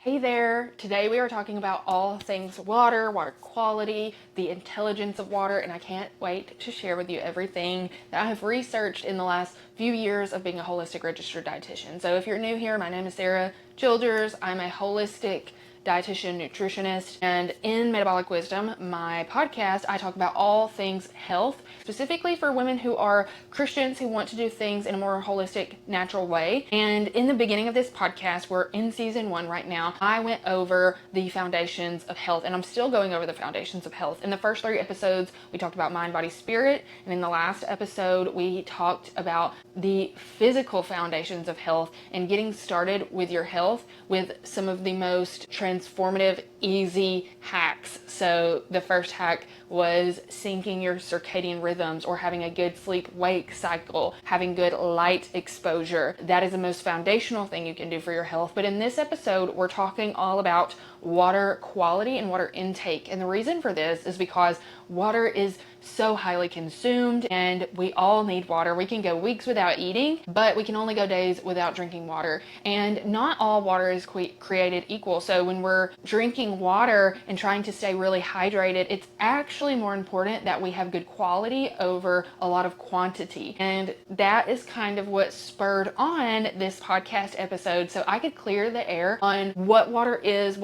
Hey there! Today we are talking about all things water, water quality, the intelligence of water, and I can't wait to share with you everything that I have researched in the last few years of being a holistic registered dietitian. So if you're new here, my name is Sara Childers. I'm a holistic dietitian, nutritionist, and in Metabolic Wisdom, my podcast, I talk about all things health, specifically for women who are Christians who want to do things in a more holistic, natural way. And in the beginning of this podcast, we're in season 1 right now, I went over the foundations of health, and I'm still going over the foundations of health. In the first 3 episodes, we talked about mind, body, spirit, and in the last episode, we talked about the physical foundations of health and getting started with your health with some of the most transformative, easy hacks. So the first hack was syncing your circadian rhythms or having a good sleep-wake cycle, having good light exposure. That is the most foundational thing you can do for your health. But in this episode, we're talking all about water quality and water intake. And the reason for this is because water is so highly consumed and we all need water. We can go weeks without eating, but we can only go days without drinking water. And not all water is created equal. So when we're drinking water and trying to stay really hydrated, it's actually more important that we have good quality over a lot of quantity. And that is kind of what spurred on this podcast episode. So I could clear the air on what water is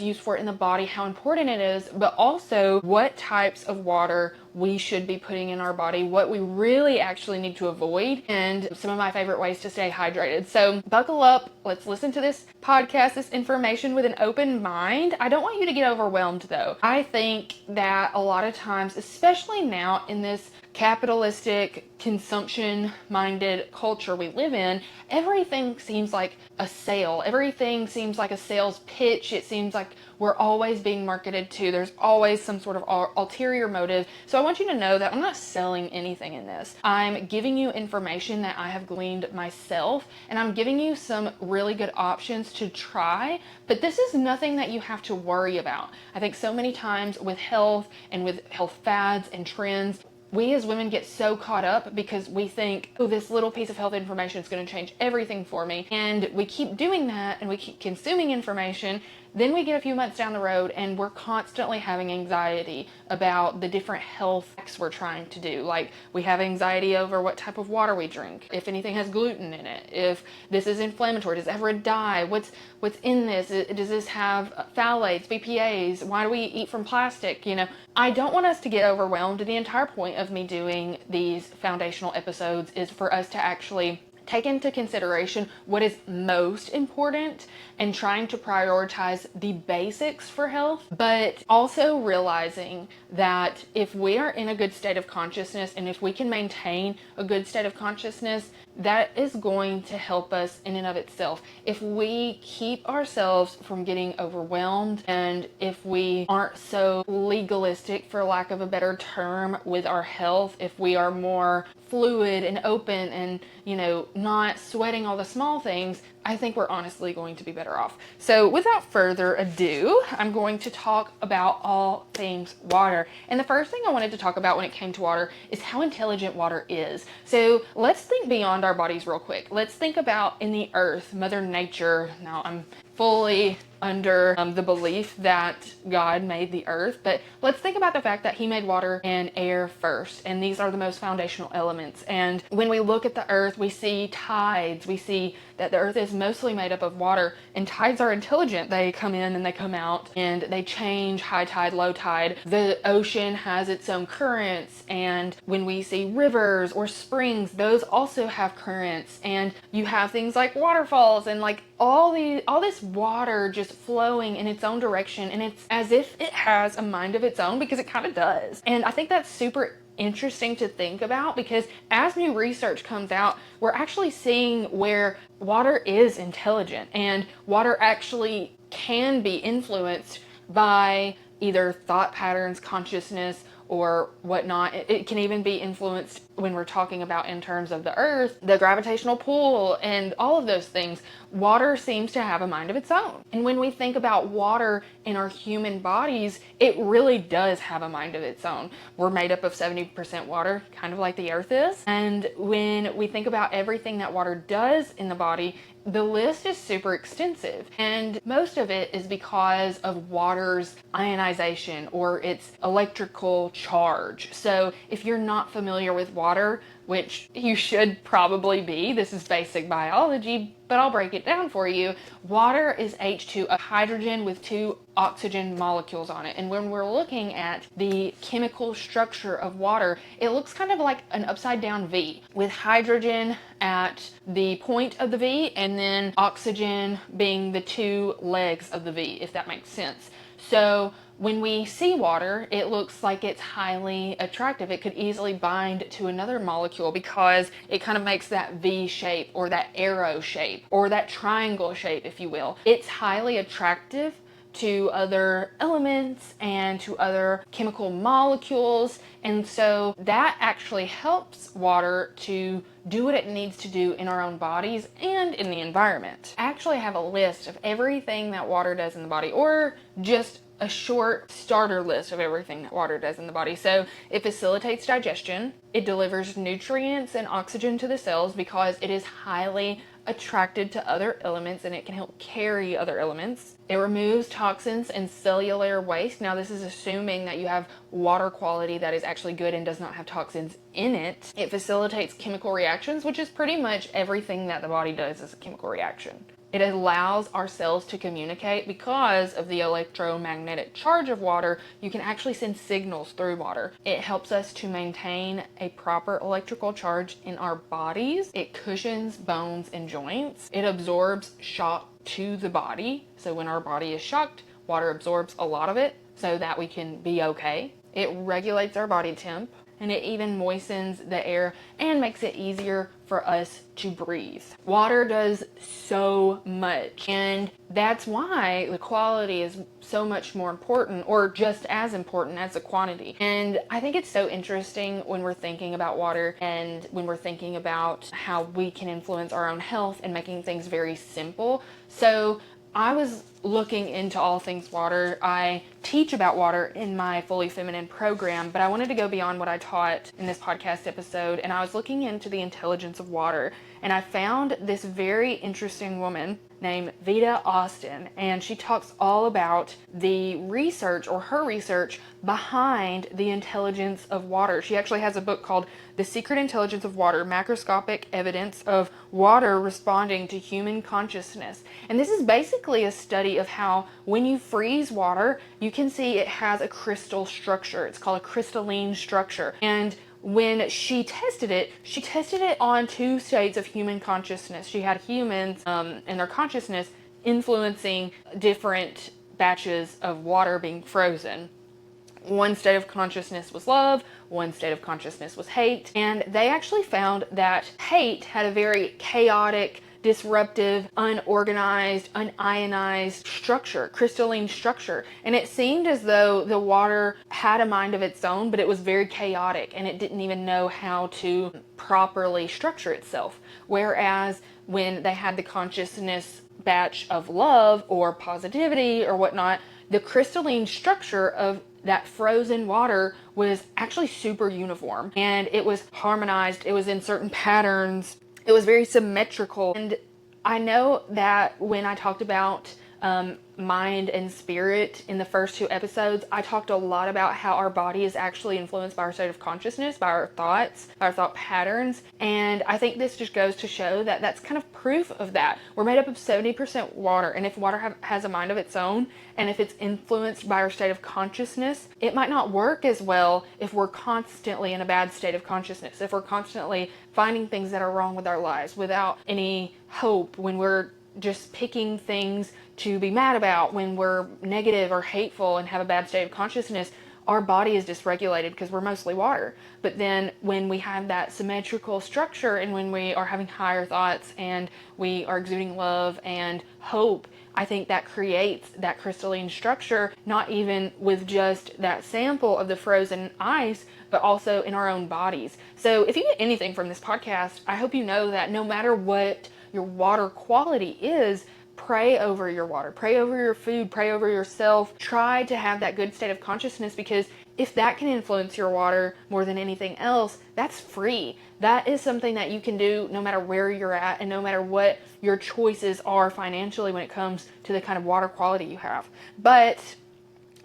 used for in the body, how important it is, but also what types of water we should be putting in our body, what we really actually need to avoid, and some of my favorite ways to stay hydrated. So buckle up, let's listen to this podcast, this information with an open mind. I don't want you to get overwhelmed though. I think that a lot of times, especially now in this capitalistic, consumption-minded culture we live in, everything seems like a sale. Everything seems like a sales pitch. It seems like we're always being marketed to. There's always some sort of ulterior motive. So I want you to know that I'm not selling anything in this. I'm giving you information that I have gleaned myself, and I'm giving you some really good options to try, but this is nothing that you have to worry about. I think so many times with health and with health fads and trends, we as women get so caught up because we think, oh, this little piece of health information is going to change everything for me. And we keep doing that and we keep consuming information. Then we get a few months down the road and we're constantly having anxiety about the different health hacks we're trying to do. Like we have anxiety over what type of water we drink, if anything has gluten in it, if this is inflammatory, does it ever dye, what's in this, does this have phthalates, BPAs, why do we eat from plastic? I don't want us to get overwhelmed. The entire point of me doing these foundational episodes is for us to actually take into consideration what is most important and trying to prioritize the basics for health, but also realizing that if we are in a good state of consciousness and if we can maintain a good state of consciousness, that is going to help us in and of itself. If we keep ourselves from getting overwhelmed and if we aren't so legalistic, for lack of a better term, with our health, if we are more fluid and open and, not sweating all the small things, I think we're honestly going to be better off. So without further ado, I'm going to talk about all things water. And the first thing I wanted to talk about when it came to water is how intelligent water is. So let's think beyond our bodies real quick. Let's think about in the earth, Mother Nature. Now I'm fully under the belief that God made the earth, but let's think about the fact that he made water and air first, and these are the most foundational elements. And when we look at the earth, we see tides, we see that the earth is mostly made up of water, and tides are intelligent. They come in and they come out and they change high tide, low tide. The ocean has its own currents, and when we see rivers or springs, those also have currents, and you have things like waterfalls and like all this water just flowing in its own direction, and it's as if it has a mind of its own, because it kind of does. And I think that's super interesting to think about, because as new research comes out, we're actually seeing where water is intelligent and water actually can be influenced by either thought patterns, consciousness, or whatnot. It can even be influenced when we're talking about in terms of the earth, the gravitational pull, and all of those things. Water seems to have a mind of its own. And when we think about water in our human bodies, it really does have a mind of its own. We're made up of 70% water, kind of like the earth is. And when we think about everything that water does in the body, the list is super extensive, and most of it is because of water's ionization or its electrical charge. So if you're not familiar with water, which you should probably be, this is basic biology, but I'll break it down for you. Water is H2, a hydrogen with 2 oxygen molecules on it. And when we're looking at the chemical structure of water, it looks kind of like an upside down V, with hydrogen at the point of the V and then oxygen being the 2 legs of the V, if that makes sense. So when we see water, it looks like it's highly attractive. It could easily bind to another molecule because it kind of makes that V shape or that arrow shape or that triangle shape, if you will. It's highly attractive to other elements and to other chemical molecules, and so that actually helps water to do what it needs to do in our own bodies and in the environment. I actually have a list of everything that water does in the body, or just a short starter list of everything that water does in the body. So it facilitates digestion, it delivers nutrients and oxygen to the cells because it is highly attracted to other elements and it can help carry other elements. It removes toxins and cellular waste. Now this is assuming that you have water quality that is actually good and does not have toxins in it. It facilitates chemical reactions, which is pretty much everything that the body does is a chemical reaction. It allows our cells to communicate because of the electromagnetic charge of water. You can actually send signals through water. It helps us to maintain a proper electrical charge in our bodies. It cushions bones and joints. It absorbs shock to the body. So when our body is shocked, water absorbs a lot of it so that we can be okay. It regulates our body temp, and it even moistens the air and makes it easier for us to breathe. Water does so much, and that's why the quality is so much more important, or just as important as the quantity. And I think it's so interesting when we're thinking about water and when we're thinking about how we can influence our own health and making things very simple. So I was looking into all things water. I teach about water in my Fully Feminine program, but I wanted to go beyond what I taught in this podcast episode, and I was looking into the intelligence of water, and I found this very interesting woman named Vita Austin, and she talks all about the research, or her research, behind the intelligence of water. She actually has a book called The Secret Intelligence of Water, Macroscopic Evidence of Water Responding to Human Consciousness. And this is basically a study of how when you freeze water, you can see it has a crystal structure. It's called a crystalline structure. And when she tested it on 2 states of human consciousness. She had humans and their consciousness influencing different batches of water being frozen. One state of consciousness was love, one state of consciousness was hate, and they actually found that hate had a very chaotic, disruptive, unorganized, unionized structure, crystalline structure. And it seemed as though the water had a mind of its own, but it was very chaotic and it didn't even know how to properly structure itself. Whereas when they had the consciousness batch of love or positivity or whatnot, the crystalline structure of that frozen water was actually super uniform, and it was harmonized. It was in certain patterns. It was very symmetrical. And I know that when I talked about mind and spirit in the first 2 episodes, I talked a lot about how our body is actually influenced by our state of consciousness, by our thoughts, by our thought patterns. And I think this just goes to show that that's kind of proof of that. We're made up of 70% water, and if water has a mind of its own, and if it's influenced by our state of consciousness, it might not work as well if we're constantly in a bad state of consciousness, if we're constantly finding things that are wrong with our lives without any hope, when we're just picking things to be mad about, when we're negative or hateful and have a bad state of consciousness. Our body is dysregulated because we're mostly water. But then when we have that symmetrical structure, and when we are having higher thoughts and we are exuding love and hope, I think that creates that crystalline structure, not even with just that sample of the frozen ice, but also in our own bodies. So if you get anything from this podcast, I hope you know that no matter what your water quality is, pray over your water, pray over your food, pray over yourself. Try to have that good state of consciousness, because if that can influence your water more than anything else, that's free. That is something that you can do no matter where you're at and no matter what your choices are financially when it comes to the kind of water quality you have. But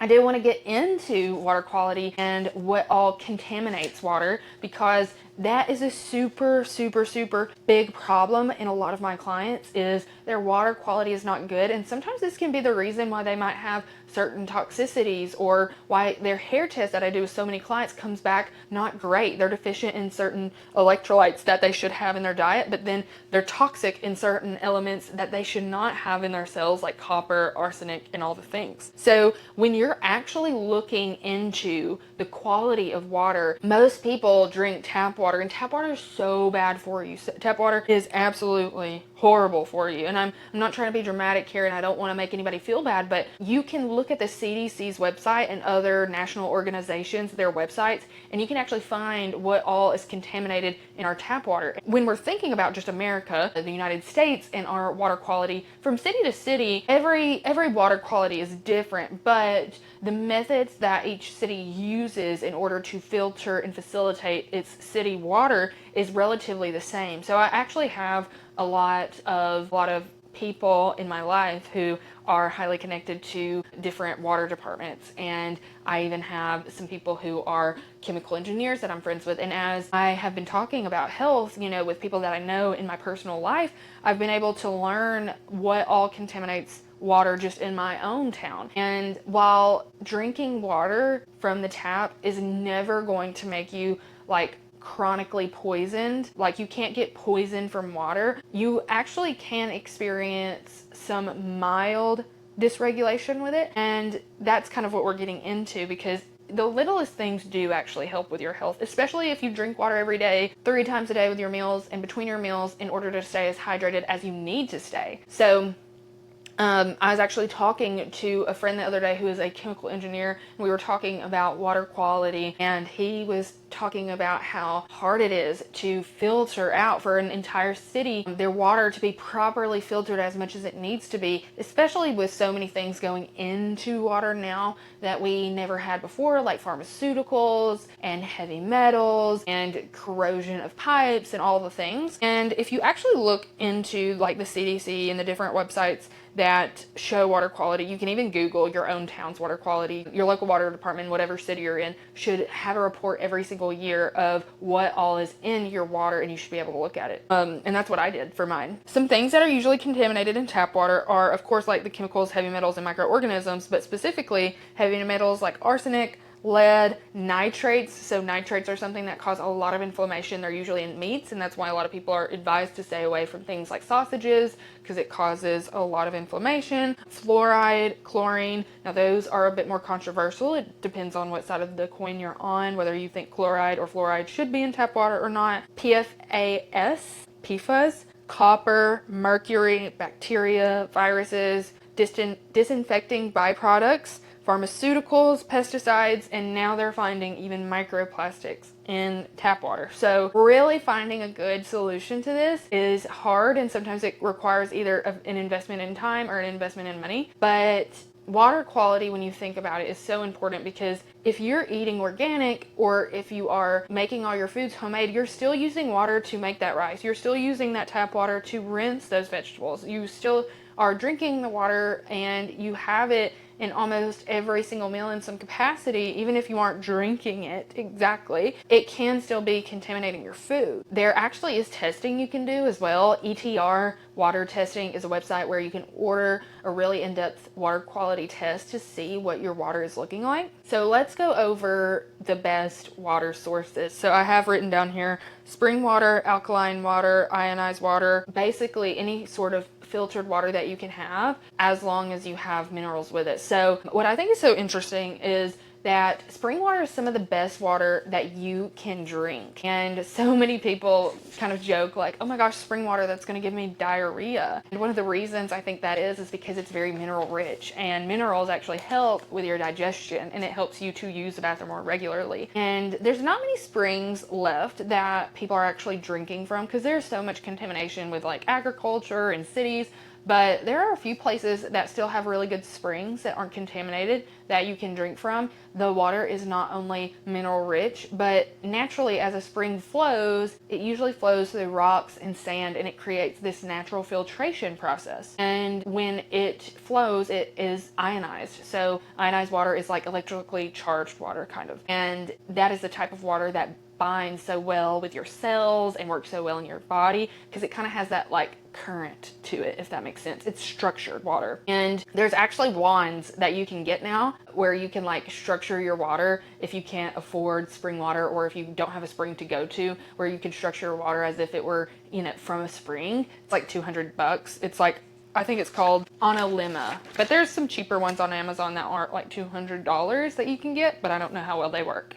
I did want to get into water quality and what all contaminates water, because that is a super, super, super big problem in a lot of my clients, is their water quality is not good. And sometimes this can be the reason why they might have certain toxicities, or why their hair test that I do with so many clients comes back not great. They're deficient in certain electrolytes that they should have in their diet, but then they're toxic in certain elements that they should not have in their cells, like copper, arsenic, and all the things. So when you're actually looking into the quality of water, most people drink tap water, and tap water is so bad for you. So tap water is absolutely horrible for you. And I'm not trying to be dramatic here, and I don't want to make anybody feel bad, but you can look at the CDC's website and other national organizations, their websites, and you can actually find what all is contaminated in our tap water. When we're thinking about just America, the United States, and our water quality, from city to city, every water quality is different, but the methods that each city uses in order to filter and facilitate its city water is relatively the same. So I actually have a lot of people in my life who are highly connected to different water departments, and I even have some people who are chemical engineers that I'm friends with. And as I have been talking about health, with people that I know in my personal life, I've been able to learn what all contaminates water just in my own town. And while drinking water from the tap is never going to make you chronically poisoned, you can't get poisoned from water, you actually can experience some mild dysregulation with it. And that's kind of what we're getting into, because the littlest things do actually help with your health, especially if you drink water every day, 3 times a day with your meals and between your meals, in order to stay as hydrated as you need to stay. So I was actually talking to a friend the other day who is a chemical engineer, and we were talking about water quality, and he was talking about how hard it is to filter out for an entire city their water to be properly filtered as much as it needs to be, especially with so many things going into water now that we never had before, like pharmaceuticals and heavy metals and corrosion of pipes and all the things. And if you actually look into the CDC and the different websites that show water quality, you can even Google your own town's water quality. Your local water department, whatever city you're in, should have a report every single year of what all is in your water, and you should be able to look at it. And that's what I did for mine. Some things that are usually contaminated in tap water are, of course, the chemicals, heavy metals, and microorganisms, but specifically heavy metals like arsenic, lead, nitrates. So nitrates are something that cause a lot of inflammation. They're usually in meats, and that's why a lot of people are advised to stay away from things like sausages, because it causes a lot of inflammation. Fluoride, chlorine, now those are a bit more controversial. It depends on what side of the coin you're on, whether you think chloride or fluoride should be in tap water or not. PFAS, copper, mercury, bacteria, viruses, disinfecting byproducts, pharmaceuticals, pesticides, and now they're finding even microplastics in tap water. So really finding a good solution to this is hard, and sometimes it requires either an investment in time or an investment in money. But water quality, when you think about it, is so important, because if you're eating organic, or if you are making all your foods homemade, you're still using water to make that rice. You're still using that tap water to rinse those vegetables. You still are drinking the water, and you have it in almost every single meal in some capacity. Even if you aren't drinking it exactly, it can still be contaminating your food. There actually is testing you can do as well. ETR water testing is a website where you can order a really in-depth water quality test to see what your water is looking like. So let's go over the best water sources. So I have written down here spring water, alkaline water, ionized water, basically any sort of filtered water that you can have, as long as you have minerals with it. So what I think is so interesting is that spring water is some of the best water that you can drink. And so many people kind of joke oh my gosh, spring water, that's going to give me diarrhea. And one of the reasons I think that is because it's very mineral rich, and minerals actually help with your digestion, and it helps you to use the bathroom more regularly. And there's not many springs left that people are actually drinking from, because there's so much contamination with agriculture and cities. But there are a few places that still have really good springs that aren't contaminated that you can drink from. The water is not only mineral rich, but naturally as a spring flows, it usually flows through rocks and sand, and it creates this natural filtration process. And when it flows, it is ionized. So ionized water is like electrically charged water, kind of. And that is the type of water that binds so well with your cells and works so well in your body, because it kind of has that like current to it, if that makes sense. It's structured water. And there's actually wands that you can get now where you can like structure your water if you can't afford spring water, or if you don't have a spring to go to, where you can structure your water as if it were, you know, from a spring. It's like $200. It's like, I think it's called Analima, but there's some cheaper ones on Amazon that aren't like $200 that you can get, but I don't know how well they work.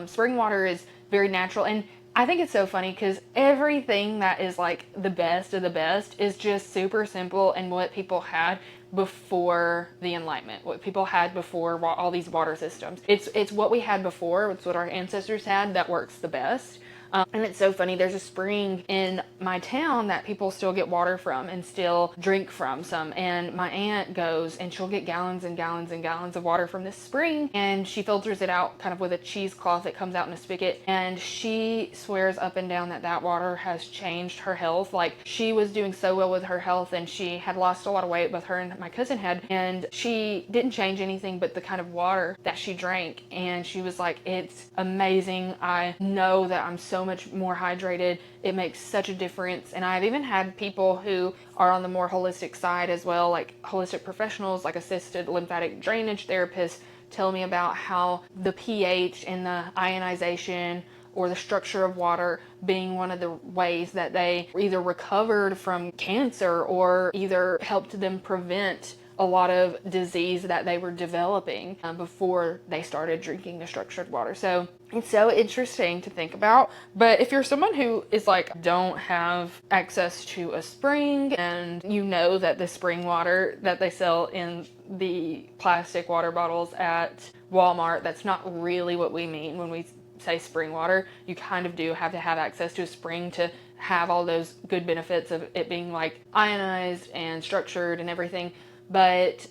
Spring water is very natural, and I think it's so funny because everything that is like the best of the best is just super simple, and what people had before the Enlightenment, what people had before all these water systems. It's what we had before, it's what our ancestors had that works the best. And it's so funny, there's a spring in my town that people still get water from and still drink from some. And my aunt goes and she'll get gallons and gallons and gallons of water from this spring, and she filters it out kind of with a cheesecloth that comes out in a spigot. And she swears up and down that that water has changed her health. Like, she was doing so well with her health, and she had lost a lot of weight, both her and my cousin had, and she didn't change anything but the kind of water that she drank. And she was like, it's amazing. I know that I'm so much more hydrated. It makes such a difference. And I've even had people who are on the more holistic side as well, like holistic professionals, like assisted lymphatic drainage therapists, tell me about how the pH and the ionization or the structure of water being one of the ways that they either recovered from cancer or either helped them prevent a lot of disease that they were developing before they started drinking the structured water. So it's so interesting to think about. But if you're someone who is like, don't have access to a spring, and you know that the spring water that they sell in the plastic water bottles at Walmart, that's not really what we mean when we say spring water. You kind of do have to have access to a spring to have all those good benefits of it being like ionized and structured and everything. But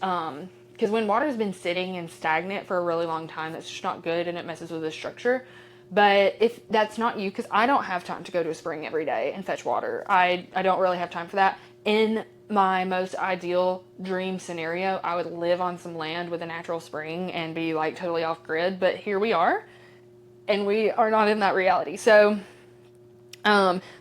because when water has been sitting and stagnant for a really long time, that's just not good, and it messes with the structure. But if that's not you, because I don't have time to go to a spring every day and fetch water, I don't really have time for that. In my most ideal dream scenario, I would live on some land with a natural spring and be like totally off grid, but here we are, and we are not in that reality. So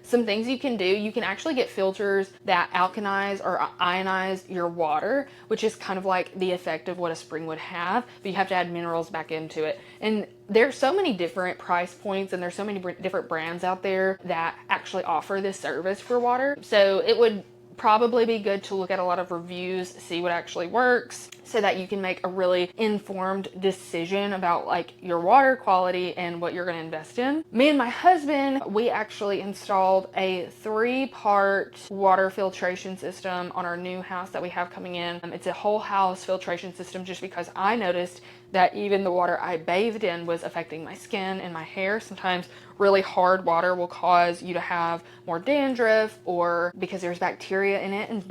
some things you can do, you can actually get filters that alkalize or ionize your water, which is kind of like the effect of what a spring would have, but you have to add minerals back into it. And there's so many different price points, and there's so many different brands out there that actually offer this service for water. So it would probably be good to look at a lot of reviews, see what actually works, so that you can make a really informed decision about like your water quality and what you're going to invest in. Me and my husband, we actually installed a 3-part water filtration system on our new house that we have coming in. It's a whole house filtration system, just because I noticed that even the water I bathed in was affecting my skin and my hair. Sometimes really hard water will cause you to have more dandruff, or because there's bacteria in it, and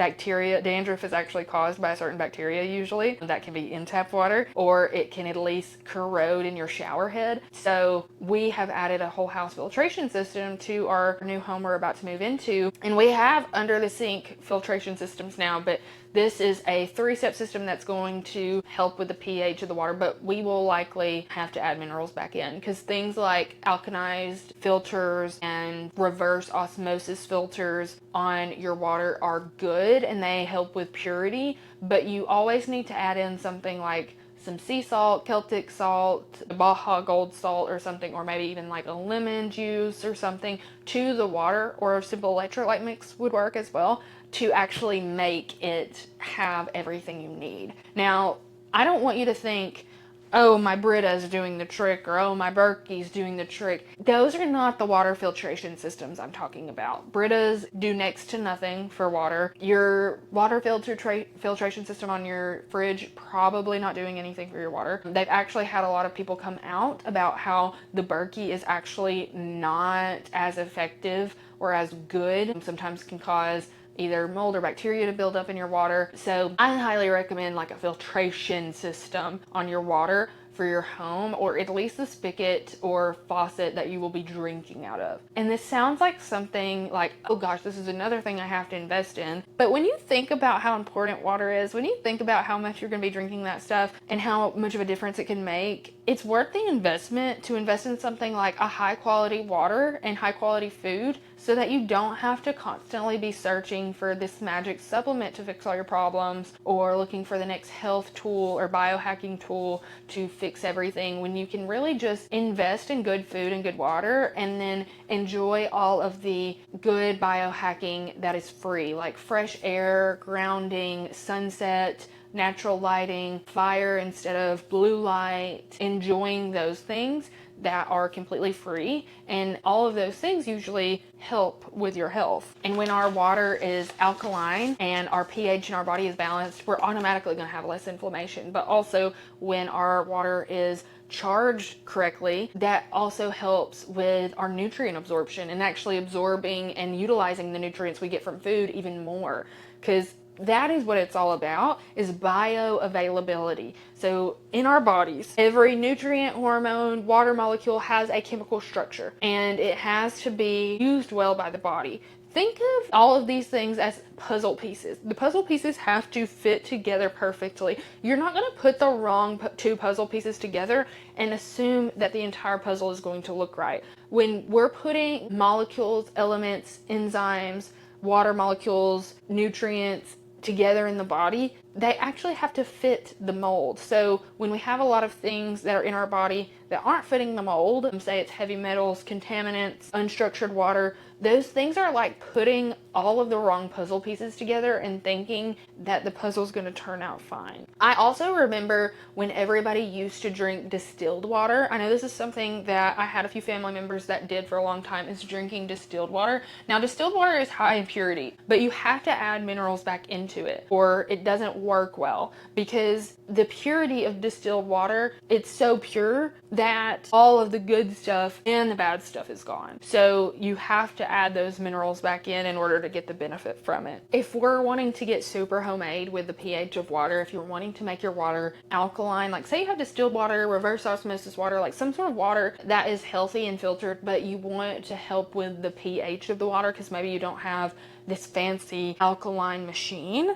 dandruff is actually caused by a certain bacteria usually that can be in tap water, or it can at least corrode in your shower head. So we have added a whole house filtration system to our new home we're about to move into, and we have under the sink filtration systems now, but this is a 3-step system that's going to help with the pH of the water, but we will likely have to add minerals back in, because things like alkalized filters and reverse osmosis filters on your water are good and they help with purity, but you always need to add in something like some sea salt, Celtic salt, Baja Gold salt or something, or maybe even like a lemon juice or something to the water, or a simple electrolyte mix would work as well, to actually make it have everything you need. Now, I don't want you to think, oh, my Brita's doing the trick, or oh, my Berkey's doing the trick. Those are not the water filtration systems I'm talking about. Brita's do next to nothing for water. Your water filtration system on your fridge, probably not doing anything for your water. They've actually had a lot of people come out about how the Berkey is actually not as effective or as good. Sometimes can cause either mold or bacteria to build up in your water. So I highly recommend like a filtration system on your water for your home, or at least the spigot or faucet that you will be drinking out of. And this sounds like something like, oh gosh, this is another thing I have to invest in. But when you think about how important water is, when you think about how much you're going to be drinking that stuff and how much of a difference it can make, it's worth the investment to invest in something like a high quality water and high quality food, so that you don't have to constantly be searching for this magic supplement to fix all your problems, or looking for the next health tool or biohacking tool to fix everything, when you can really just invest in good food and good water and then enjoy all of the good biohacking that is free, like fresh air, grounding, sunset, natural lighting, fire instead of blue light, enjoying those things that are completely free. And all of those things usually help with your health. And when our water is alkaline and our pH in our body is balanced, we're automatically going to have less inflammation. But also when our water is charged correctly, that also helps with our nutrient absorption and actually absorbing and utilizing the nutrients we get from food even more, because that is what it's all about, is bioavailability. So in our bodies, every nutrient, hormone, water molecule has a chemical structure, and it has to be used well by the body. Think of all of these things as puzzle pieces. The puzzle pieces have to fit together perfectly. You're not going to put the wrong two puzzle pieces together and assume that the entire puzzle is going to look right. When we're putting molecules, elements, enzymes, water molecules, nutrients together in the body, they actually have to fit the mold. So when we have a lot of things that are in our body that aren't fitting the mold, say it's heavy metals, contaminants, unstructured water, those things are like putting all of the wrong puzzle pieces together and thinking that the puzzle's going to turn out fine. I also remember when everybody used to drink distilled water. I know this is something that I had a few family members that did for a long time, is drinking distilled water. Now, distilled water is high in purity, but you have to add minerals back into it or it doesn't work well, because the purity of distilled water, it's so pure that all of the good stuff and the bad stuff is gone. So you have to add those minerals back in order to get the benefit from it. If we're wanting to get super homemade with the pH of water, if you're wanting to make your water alkaline, like say you have distilled water, reverse osmosis water, like some sort of water that is healthy and filtered, but you want it to help with the pH of the water because maybe you don't have this fancy alkaline machine.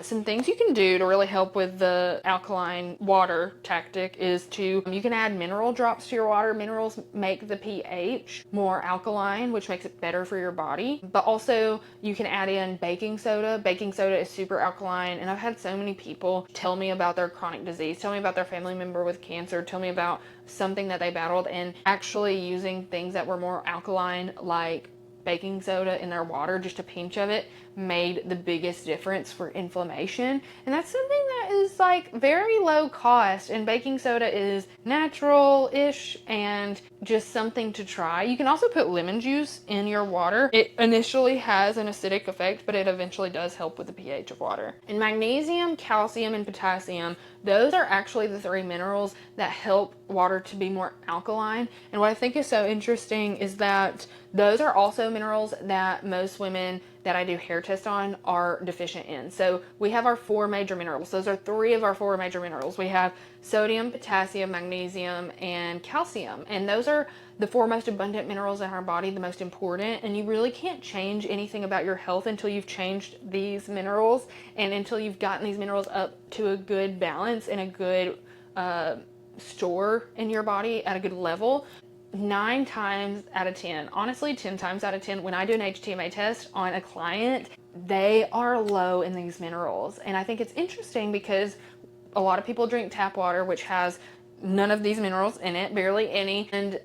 Some things you can do to really help with the alkaline water tactic is you can add mineral drops to your water. Minerals make the pH more alkaline, which makes it better for your body. But also you can add in baking soda. Baking soda is super alkaline, and I've had so many people tell me about their chronic disease, tell me about their family member with cancer, tell me about something that they battled, and actually using things that were more alkaline like baking soda in their water, just a pinch of it, made the biggest difference for inflammation. And that's something that is like very low cost, and baking soda is natural-ish and just something to try. You can also put lemon juice in your water. It initially has an acidic effect, but it eventually does help with the pH of water. And magnesium, calcium, and potassium, those are actually the three minerals that help water to be more alkaline. And what I think is so interesting is that those are also minerals that most women that I do hair tests on are deficient in. So we have our four major minerals. Those are three of our four major minerals. We have sodium, potassium, magnesium, and calcium. And those are the four most abundant minerals in our body, the most important. And you really can't change anything about your health until you've changed these minerals and until you've gotten these minerals up to a good balance and a good store in your body at a good level. 9 times out of 10, honestly 10 times out of 10, when I do an HTMA test on a client, they are low in these minerals. And I think it's interesting because a lot of people drink tap water, which has none of these minerals in it, barely any, and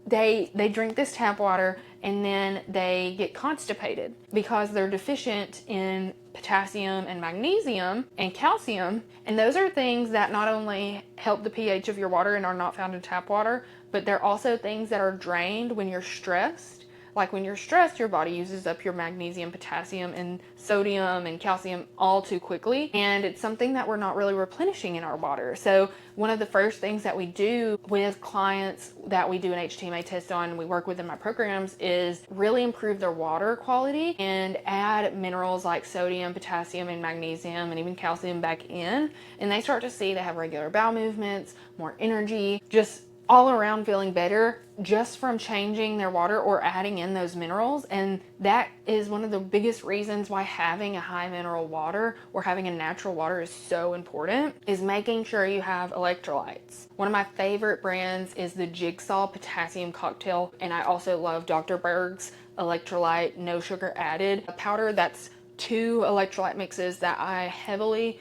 they drink this tap water and then they get constipated because they're deficient in potassium and magnesium and calcium. And those are things that not only help the pH of your water and are not found in tap water, but they're also things that are drained when you're stressed. like when you're stressed, your body uses up your magnesium, potassium, and sodium and calcium all too quickly. And it's something that we're not really replenishing in our water. So one of the first things that we do with clients that we do an HTMA test on and we work with in my programs is really improve their water quality and add minerals like sodium, potassium, and magnesium, and even calcium back in. And they start to see they have regular bowel movements, more energy, just all around feeling better just from changing their water or adding in those minerals. And that is one of the biggest reasons why having a high mineral water or having a natural water is so important, is making sure you have electrolytes. One of my favorite brands is the Jigsaw Potassium Cocktail, and I also love Dr. Berg's electrolyte no sugar added powder. That's 2 electrolyte mixes that I heavily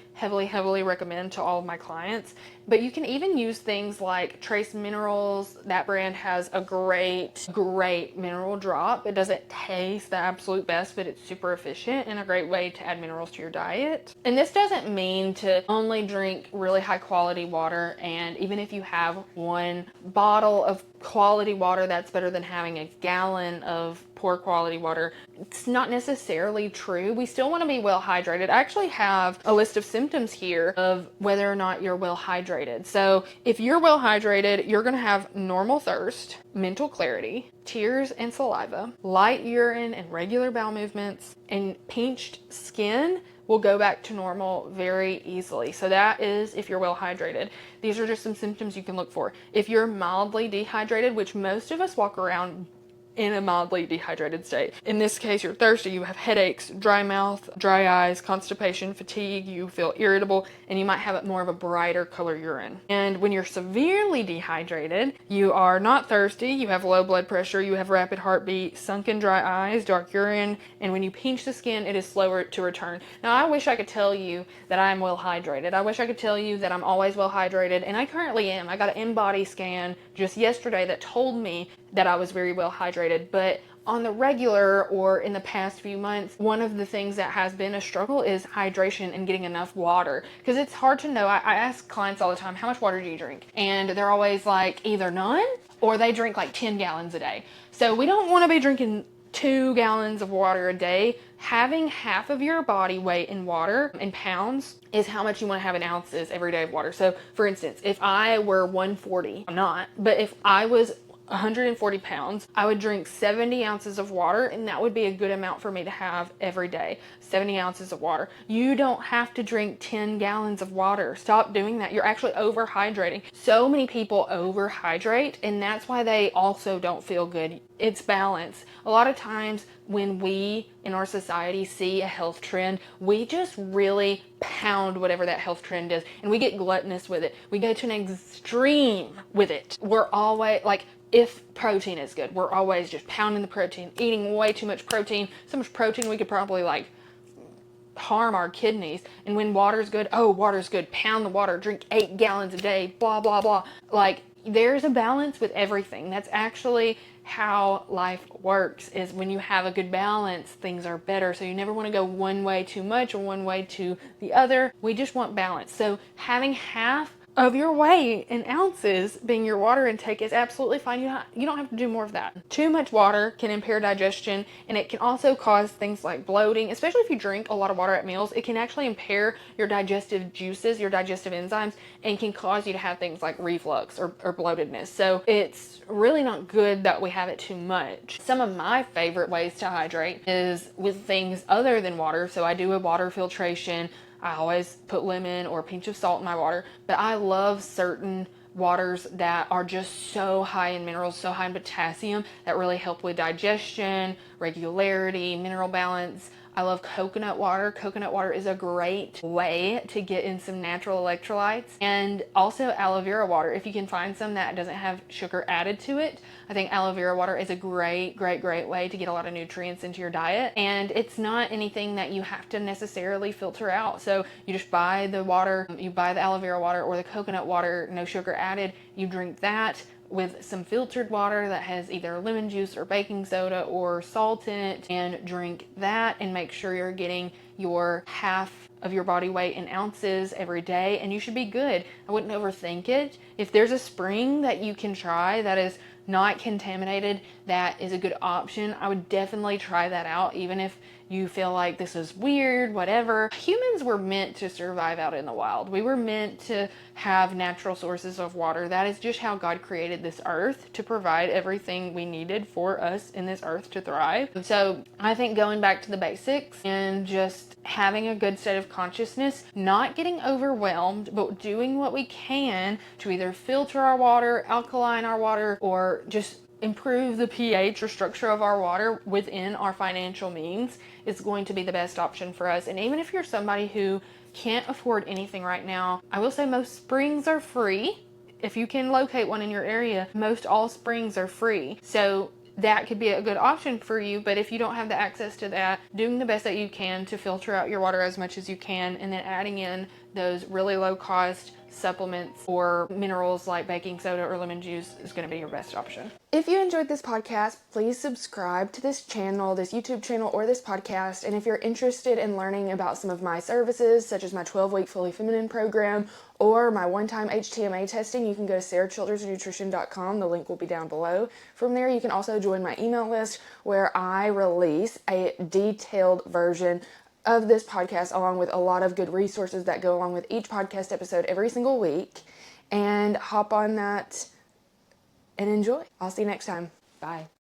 recommend to all of my clients. But you can even use things like Trace Minerals. That brand has a great mineral drop. It doesn't taste the absolute best, but it's super efficient and a great way to add minerals to your diet. And this doesn't mean to only drink really high quality water, and even if you have 1 bottle of quality water, that's better than having a gallon of poor quality water. It's not necessarily true. We still want to be well hydrated. I actually have a list of symptoms here of whether or not you're well hydrated. So if you're well hydrated, you're going to have normal thirst, mental clarity, tears and saliva, light urine and regular bowel movements, and pinched skin will go back to normal very easily. So that is if you're well hydrated. These are just some symptoms you can look for. If you're mildly dehydrated, which most of us walk around in a mildly dehydrated state. In this case, you're thirsty, you have headaches, dry mouth, dry eyes, constipation, fatigue, you feel irritable, and you might have more of a brighter color urine. And when you're severely dehydrated, you are not thirsty, you have low blood pressure, you have rapid heartbeat, sunken dry eyes, dark urine, and when you pinch the skin, it is slower to return. Now, I wish I could tell you that I'm well hydrated. I wish I could tell you that I'm always well hydrated, and I currently am. I got an in-body scan just yesterday that told me that I was very well hydrated, but on the regular or in the past few months, one of the things that has been a struggle is hydration and getting enough water, because it's hard to know. I ask clients all the time, how much water do you drink? And they're always like either none or they drink like 10 gallons a day. So we don't want to be drinking 2 gallons of water a day. Having half of your body weight in water in pounds is how much you want to have in ounces every day of water. So for instance, if I were 140, I'm not, but if I was 140 pounds, I would drink 70 ounces of water, and that would be a good amount for me to have every day. 70 ounces of water. You don't have to drink 10 gallons of water. Stop doing that. You're actually overhydrating. So many people overhydrate, and that's why they also don't feel good. It's balance. A lot of times when we in our society see a health trend, we just really pound whatever that health trend is, and we get gluttonous with it. We go to an extreme with it. We're always like, if protein is good, we're always just pounding the protein, eating way too much protein, so much protein we could probably like harm our kidneys. And when water's good, oh, water's good, pound the water, drink 8 gallons a day, blah, blah, blah. Like, there's a balance with everything. That's actually how life works, is when you have a good balance, things are better. So you never want to go one way too much or one way to the other. We just want balance. So having half of your weight in ounces being your water intake is absolutely fine. You don't have to do more of that. Too much water can impair digestion, and it can also cause things like bloating, especially if you drink a lot of water at meals. It can actually impair your digestive juices, your digestive enzymes, and can cause you to have things like reflux or bloatedness. So it's really not good that we have it too much. Some of my favorite ways to hydrate is with things other than water. So I do a water filtration. I always put lemon or a pinch of salt in my water, but I love certain waters that are just so high in minerals, so high in potassium, that really help with digestion, regularity, mineral balance. I love coconut water. Coconut water is a great way to get in some natural electrolytes, and also aloe vera water. If you can find some that doesn't have sugar added to it, I think aloe vera water is a great way to get a lot of nutrients into your diet, and it's not anything that you have to necessarily filter out. So you just buy the water, you buy the aloe vera water or the coconut water, no sugar added, you drink that with some filtered water that has either lemon juice or baking soda or salt in it, and drink that, and make sure you're getting your half of your body weight in ounces every day, and you should be good. I wouldn't overthink it. If there's a spring that you can try that is not contaminated, that is a good option. I would definitely try that out, even if you feel like this is weird, whatever. Humans were meant to survive out in the wild. We were meant to have natural sources of water. That is just how God created this earth, to provide everything we needed for us in this earth to thrive. So I think going back to the basics and just having a good state of consciousness, not getting overwhelmed, but doing what we can to either filter our water, alkaline our water, or just improve the pH or structure of our water within our financial means is going to be the best option for us. And even if you're somebody who can't afford anything right now, I will say most springs are free. If you can locate one in your area, most all springs are free. So that could be a good option for you. But if you don't have the access to that, doing the best that you can to filter out your water as much as you can, and then adding in those really low cost supplements or minerals like baking soda or lemon juice is going to be your best option. If you enjoyed this podcast, please subscribe to this channel, this YouTube channel, or this podcast. And if you're interested in learning about some of my services, such as my 12-week Fully Feminine program or my one-time HTMA testing, you can go to sarachildersnutrition.com. The link will be down below. From there, you can also join my email list where I release a detailed version of this podcast, along with a lot of good resources that go along with each podcast episode every single week. And hop on that and enjoy. I'll see you next time. Bye.